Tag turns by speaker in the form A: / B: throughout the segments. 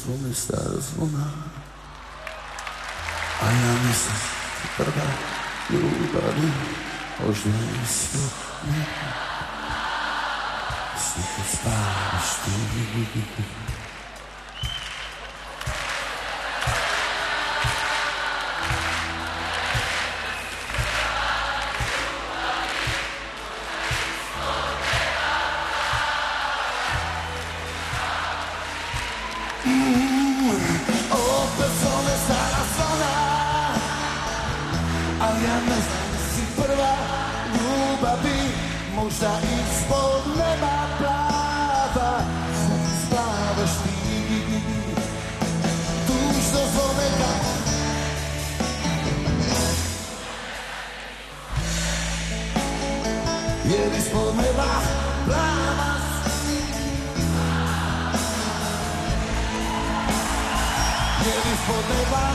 A: zvone stara zvona, a ja nisam prva ljubavi, možda i svog nema. Stiho spavaš ti.
B: Opet zvone stara zvona, a ja ne znam da si prva ljubavi, možda ispod neba plava, sad spavaš ti. Tužno zvone ga, jer ispod neba plava, jer ispod neba.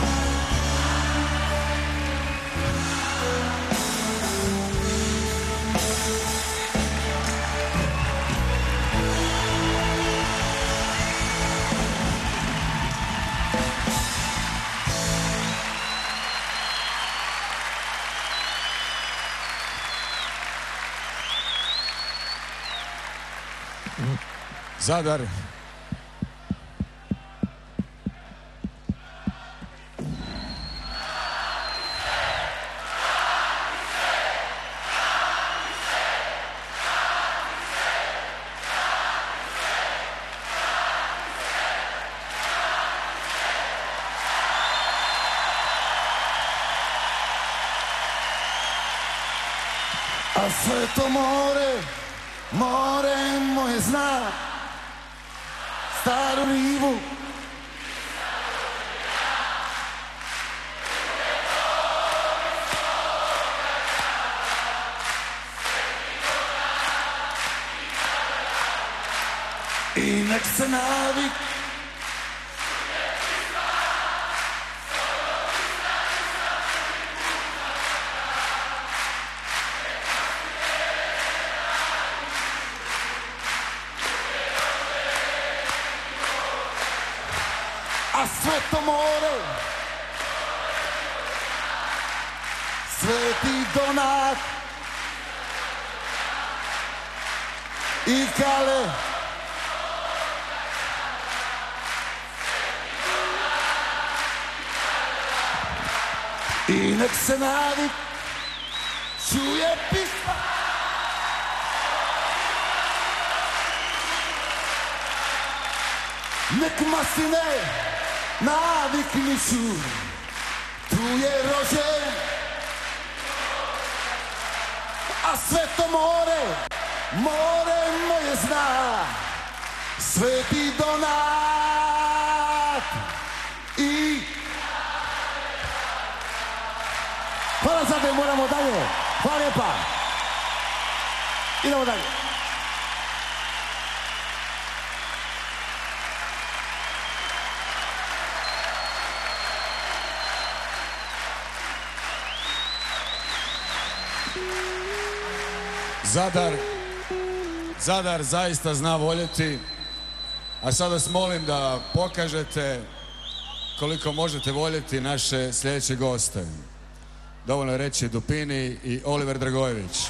C: Zadar.
B: A sve to more, more moje zna, staru rivu. I nek se navik a sve to more, Sveti Donat i Kale, i nek se navik čuje pisma. Nek masline naviknišu, tu je rođen, a sve to more, more moje zna, Sveti Donat i... Hvala za te, moramo dalje, hvala lijepa, idemo dalje.
C: Zadar zaista zna voljeti, a sad vas molim da pokažete koliko možete voljeti naše sljedeće goste. Dovoljno je reći Dupini i Oliver Dragojević.